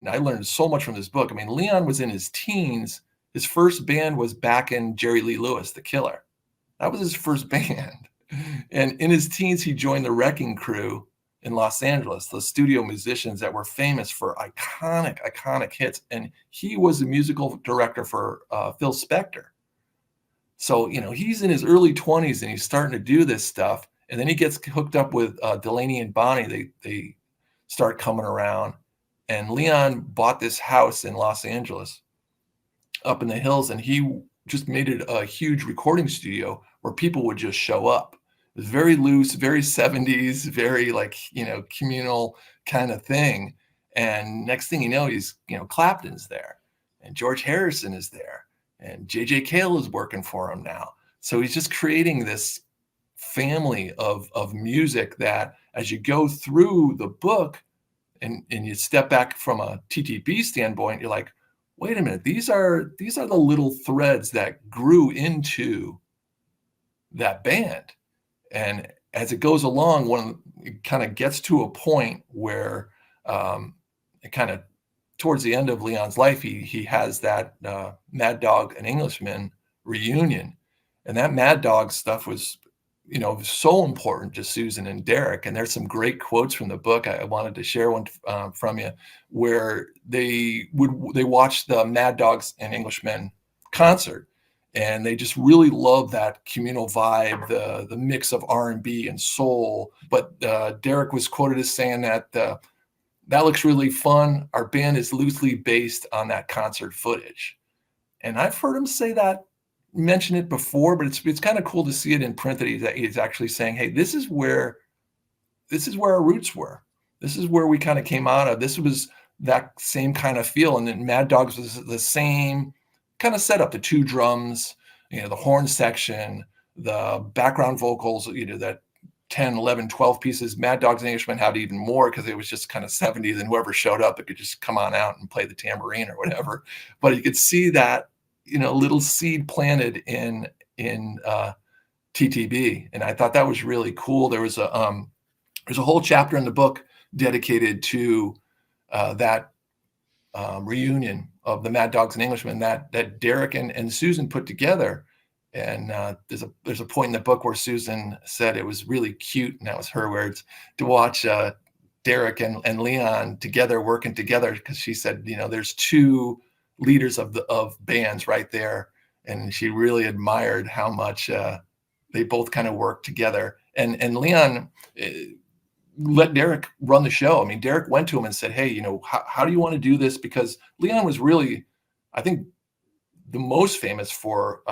and I learned so much from this book. I mean, Leon was in his teens. His first band was back in Jerry Lee Lewis, The Killer. That was his first band. And in his teens, he joined the Wrecking Crew in Los Angeles, the studio musicians that were famous for iconic hits. And he was the musical director for Phil Spector. So, he's in his early 20s and he's starting to do this stuff. And then he gets hooked up with Delaney and Bonnie. They start coming around. And Leon bought this house in Los Angeles up in the hills, and he just made it a huge recording studio where people would just show up. It was very loose, very 70s, very communal kind of thing. And next thing you know, he's, Clapton's there and George Harrison is there and JJ Cale is working for him now. So he's just creating this family of music that as you go through the book and you step back from a TTB standpoint, you're like, wait a minute, these are the little threads that grew into that band. And as it goes along, when it kind of gets to a point where it kind of towards the end of Leon's life, he has that Mad Dog and Englishman reunion. And that Mad Dog stuff was, so important to Susan and Derek. And there's some great quotes from the book. I wanted to share one from you, where they watched the Mad Dogs and Englishmen concert, and they just really loved that communal vibe, the mix of R&B and soul. But Derek was quoted as saying that that looks really fun. Our band is loosely based on that concert footage. And I've heard him mention it before, but it's kind of cool to see it in print that he's actually saying, hey, this is where our roots were. This is where we kind of came out of. This was that same kind of feel. And then Mad Dogs was the same kind of setup, the two drums, the horn section, the background vocals, that 10, 11, 12 pieces. Mad Dogs and Englishmen had even more because it was just kind of 70s, and whoever showed up, it could just come on out and play the tambourine or whatever. But you could see that, little seed planted in TTB. And I thought that was really cool. There's a whole chapter in the book dedicated to that reunion of the Mad Dogs and Englishmen that Derek and Susan put together. And there's a point in the book where Susan said it was really cute, and that was her words, to watch Derek and Leon together, working together, because she said, there's two leaders of bands right there, and she really admired how much they both kind of worked together. And Leon let Derek run the show. I mean, Derek went to him and said, hey, how do you want to do this? Because Leon was really, I think, the most famous for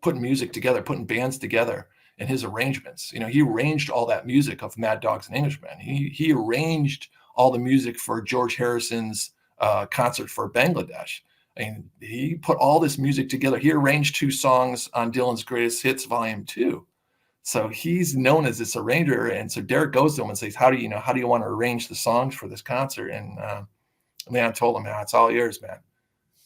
putting music together, putting bands together, and his arrangements. He arranged all that music of Mad Dogs and Englishmen. He arranged all the music for George Harrison's concert for Bangladesh. I mean, he put all this music together. He arranged 2 songs on Dylan's Greatest Hits Volume 2. So he's known as this arranger. And so Derek goes to him and says, how do you want to arrange the songs for this concert? And Leon told him, it's all yours, man.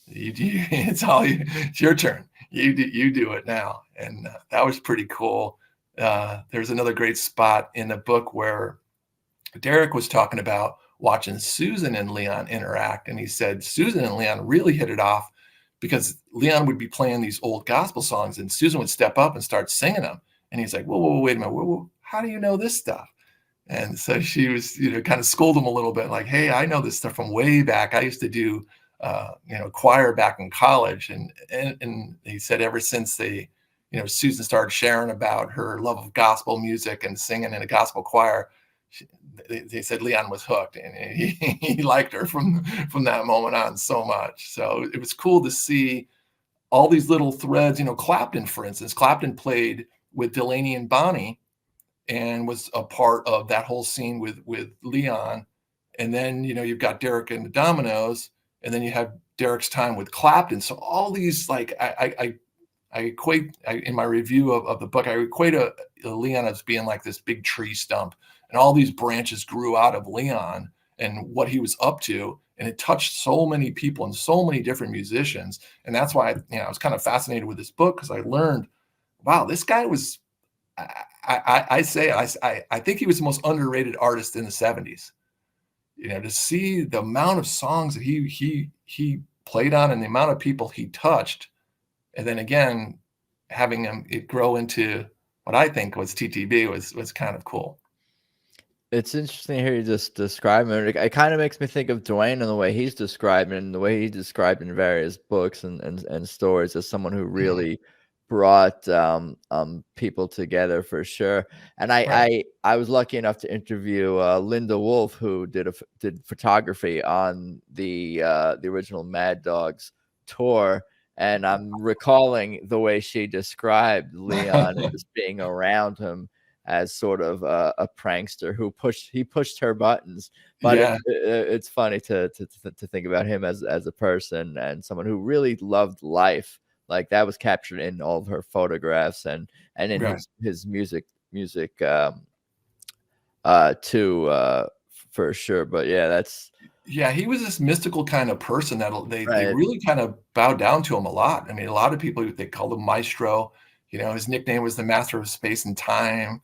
It's your turn. You do it now. And that was pretty cool. There's another great spot in the book where Derek was talking about watching Susan and Leon interact. And he said Susan and Leon really hit it off because Leon would be playing these old gospel songs and Susan would step up and start singing them. And he's like, whoa, wait a minute. Whoa, how do you know this stuff? And so she was, kind of scold him a little bit, like, hey, I know this stuff from way back. I used to do, choir back in college. And he said ever since Susan started sharing about her love of gospel music and singing in a gospel choir, they said Leon was hooked, and he liked her from that moment on so much. So it was cool to see all these little threads. Clapton, for instance, played with Delaney and Bonnie and was a part of that whole scene with Leon. And then, you've got Derek and the Dominoes, and then you have Derek's time with Clapton. So all these, like, I equate in my review of the book, I equate a Leon as being like this big tree stump, and all these branches grew out of Leon and what he was up to. And it touched so many people and so many different musicians. And that's why I was kind of fascinated with this book, because I learned, wow, this guy was, I think he was the most underrated artist in the 70s. To see the amount of songs that he played on and the amount of people he touched, and then again having him it grow into what I think was TTB was kind of cool. It's interesting to hear you just describe it. It kind of makes me think of Dwayne and the way he's described and the way he's described in various books and stories as someone who Mhm. really brought people together for sure. And Right. I was lucky enough to interview Linda Wolf, who did photography on the original Mad Dogs tour. And I'm recalling the way she described Leon and just being around him as sort of a prankster who pushed her buttons. But Yeah. it's funny to think about him as a person and someone who really loved life. Like that was captured in all of her photographs and in Right. his music too, for sure. But yeah, that's Yeah, he was this mystical kind of person that they right. really kind of bowed down to him a lot. I mean, a lot of people, they called him Maestro. His nickname was the Master of Space and Time.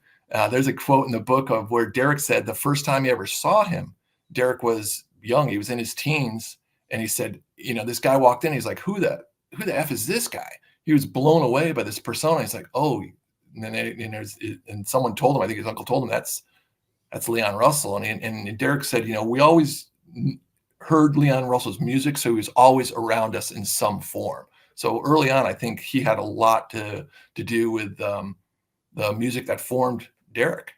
There's a quote in the book of where Derek said the first time he ever saw him, Derek was young. He was in his teens, and he said, this guy walked in. He's like, who the F is this guy? He was blown away by this persona. He's like, oh, and then and someone told him, I think his uncle told him that's Leon Russell. And Derek said, we always heard Leon Russell's music, so he was always around us in some form. So early on, I think he had a lot to do with the music that formed Derek.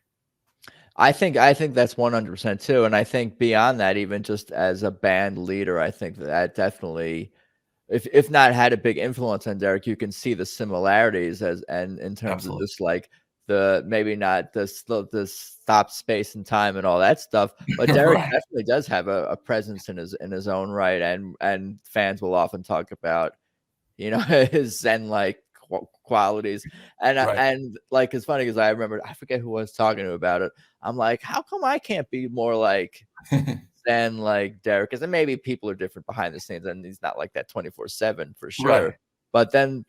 I think that's 100% too. And I think beyond that, even just as a band leader, I think that definitely if not had a big influence on Derek, you can see the similarities as and in terms of Absolutely. just like the maybe not the stop space and time and all that stuff, but Derek Right. definitely does have a presence in his own right, and fans will often talk about his zen like qualities, Right. and like it's funny because I remember I forget who I was talking to about it. I'm like, how come I can't be more like than like Derek is, and maybe people are different behind the scenes, and he's not like that 24/7 for sure. Right. But then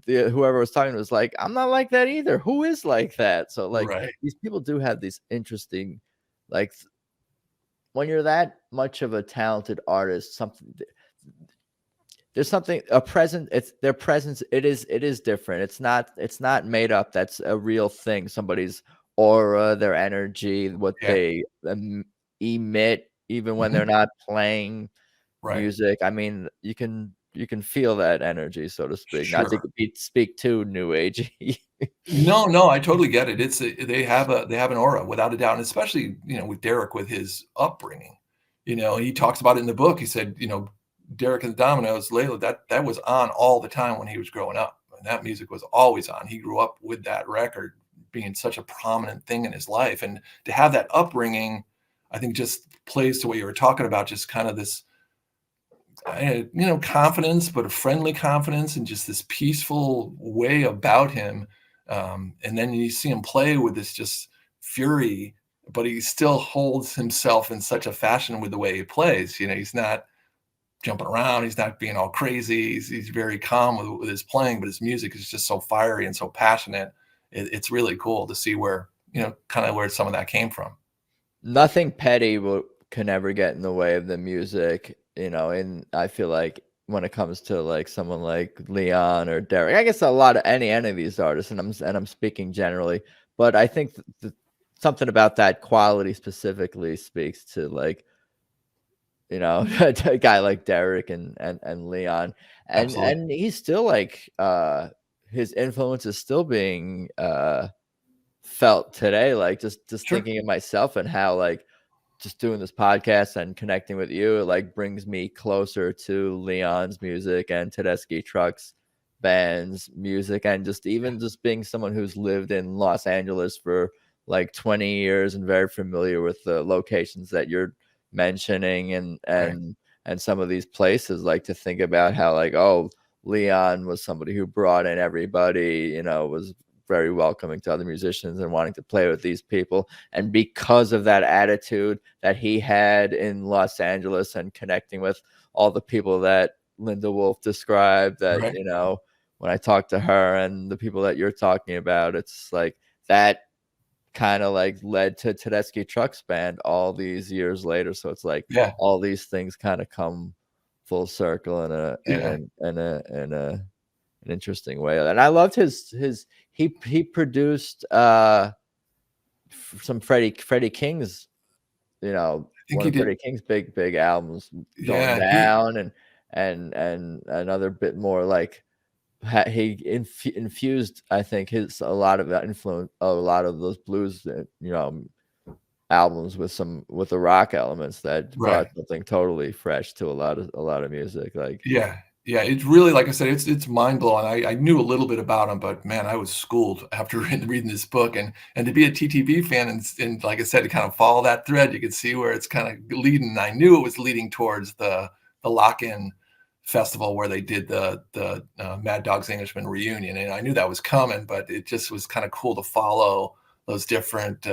whoever was talking was like, I'm not like that either. Who is like that? So like Right. these people do have these interesting, like when you're that much of a talented artist, something there's something a present it's their presence it is different. It's not made up. That's a real thing. Somebody's aura, their energy, what Yeah. they emit even when they're not playing Right. music. I mean, you can feel that energy, so to speak, not to Sure. speak too new agey. No, no, I totally get it. They have an aura without a doubt, and especially, with Derek with his upbringing. He talks about it in the book. He said, Derek and the Dominoes, Layla, that was on all the time when he was growing up. And that music was always on. He grew up with that record being such a prominent thing in his life. And to have that upbringing, I think just plays to what you were talking about, just kind of this confidence, but a friendly confidence and just this peaceful way about him. And then you see him play with this just fury, but he still holds himself in such a fashion with the way he plays. He's not jumping around. He's not being all crazy. He's very calm with his playing, but his music is just so fiery and so passionate. It's really cool to see where, kind of where some of that came from. Nothing petty can ever get in the way of the music, and I feel like when it comes to like someone like Leon or Derek, I guess a lot of any of these artists, and I'm speaking generally, but I think something about that quality specifically speaks to like a guy like Derek and Leon, and Absolutely. and he's still like his influence is still being felt today. Like just Sure. thinking of myself and how like just doing this podcast and connecting with you, it like brings me closer to Leon's music and Tedeschi Trucks band's music, and just even just being someone who's lived in Los Angeles for like 20 years and very familiar with the locations that you're mentioning Right. and some of these places, like to think about how like, oh, Leon was somebody who brought in everybody, was very welcoming to other musicians and wanting to play with these people. And because of that attitude that he had in Los Angeles and connecting with all the people that Linda Wolf described, that, Right. when I talked to her and the people that you're talking about, it's like that kind of like led to Tedeschi Trucks Band all these years later. So it's like Yeah, all these things kind of come full circle in yeah, an interesting way. And I loved his he produced some Freddie King's, I think one he of did. Freddie King's big albums, Going Yeah, Down, and another bit more like he infused, I think, a lot of influence, a lot of those blues, albums with the rock elements that right. brought something totally fresh to a lot of music. Like, Yeah, yeah, it's really like I said, it's mind-blowing. I knew a little bit about him, but man, I was schooled after reading this book, and to be a TTB fan and like I said, to kind of follow that thread, you could see where it's kinda leading. I knew it was leading towards the Lock-In Festival where they did the Mad Dogs Englishmen reunion, and I knew that was coming, but it just was kinda cool to follow those different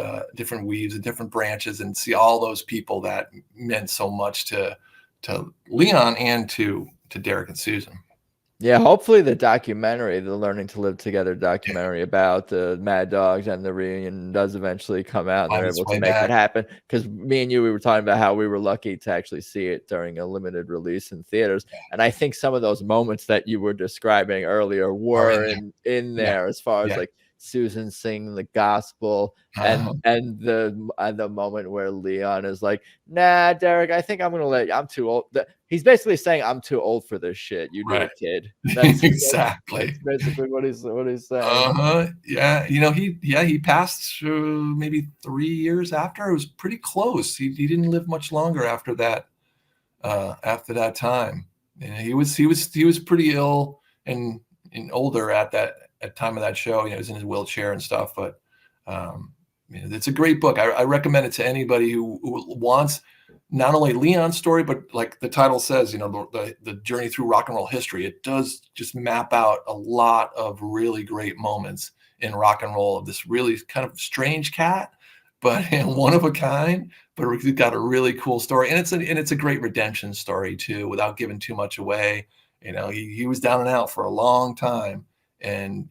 weaves and different branches and see all those people that meant so much to Leon and to Derek and Susan. yeah, hopefully the documentary, the Learning to Live Together Yeah, documentary about the Mad Dogs and the reunion does eventually come out and on they're its able to way make that back. happen. Because me and you, we were talking about how we were lucky to actually see it during a limited release in theaters. And I think some of those moments that you were describing earlier Are in were there. in Yeah, there, as far as yeah. like Susan singing the gospel, Uh-huh. and the moment where Leon is like, "Nah, Derek, I think I'm gonna let you. I'm too old." He's basically saying, "I'm too old for this shit. You do Right. it, kid." That's Exactly. basically what he's saying. Uh-huh. Yeah, he passed, maybe 3 years after. It was pretty close. He didn't live much longer after that time. And he was pretty ill and older at time of that show. He was in his wheelchair and stuff. But it's a great book. I recommend it to anybody who wants not only Leon's story, but like the title says, the journey through rock and roll history. It does just map out a lot of really great moments in rock and roll of this really kind of strange cat, but one of a kind. But we've got a really cool story, and it's a great redemption story too, without giving too much away. He was down and out for a long time, and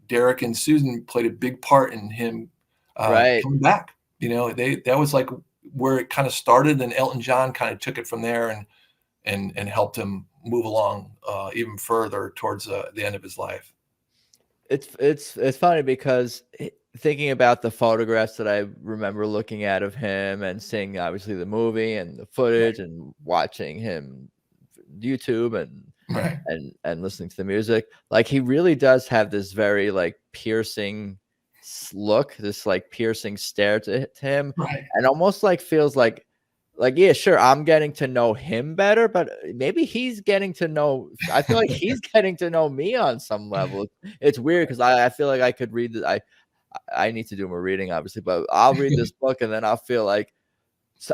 Derek and Susan played a big part in him Right. coming back. That was like where it kind of started, and Elton John kind of took it from there and helped him move along even further towards the end of his life. It's funny because thinking about the photographs that I remember looking at of him and seeing obviously the movie and the Right, footage and watching him YouTube right, and listening to the music, like he really does have this very like piercing look, this like piercing stare to him, right. and almost like feels like, yeah, sure, I'm getting to know him better, but maybe he's getting to know. I feel like he's getting to know me on some level. It's weird because I feel like I could read the I need to do more reading, obviously, but I'll read this book and then I'll feel like,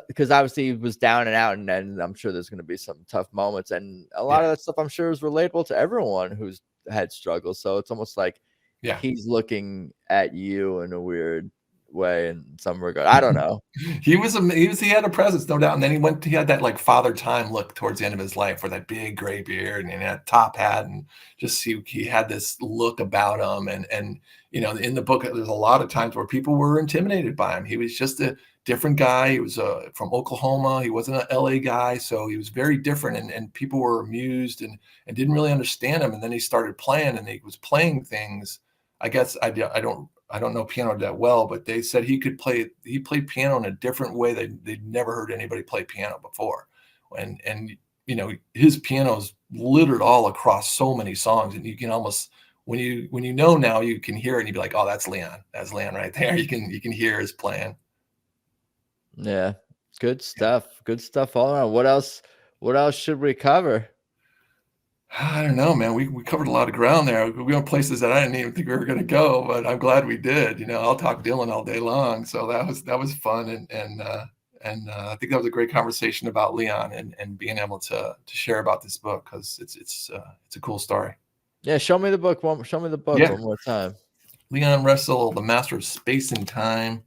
because obviously he was down and out, and I'm sure there's going to be some tough moments, and a lot Yeah, of that stuff I'm sure is relatable to everyone who's had struggles. So it's almost like yeah. he's looking at you in a weird way in some regard. I don't know. He had a presence, no doubt. And then he had that like father time look towards the end of his life, where that big gray beard and that top hat, and just he had this look about him. And in the book, there's a lot of times where people were intimidated by him. He was just a different guy. He was from Oklahoma. He wasn't an LA guy, so he was very different. And people were amused and didn't really understand him. And then he started playing, and he was playing things. I guess I don't know piano that well, but they said he played piano in a different way they'd never heard anybody play piano before. And his piano's littered all across so many songs, and you can almost, when you know now, you can hear it and you'd be like, oh, that's Leon. That's Leon right there. You can hear his playing. Yeah, good stuff. Good stuff all around. What else? What else should we cover? I don't know, man. We covered a lot of ground there. We went places that I didn't even think we were going to go, but I'm glad we did. I'll talk Dylan all day long, so that was fun, and I think that was a great conversation about Leon and being able to share about this book, because it's a cool story. Yeah, show me the book. Show me the book Yeah, one more time. Leon Russell, the master of space and time,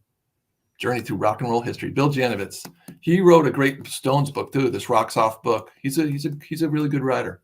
journey through rock and roll history. Bill Janovitz, he wrote a great Stones book too. This Rocks Off book. He's a really good writer.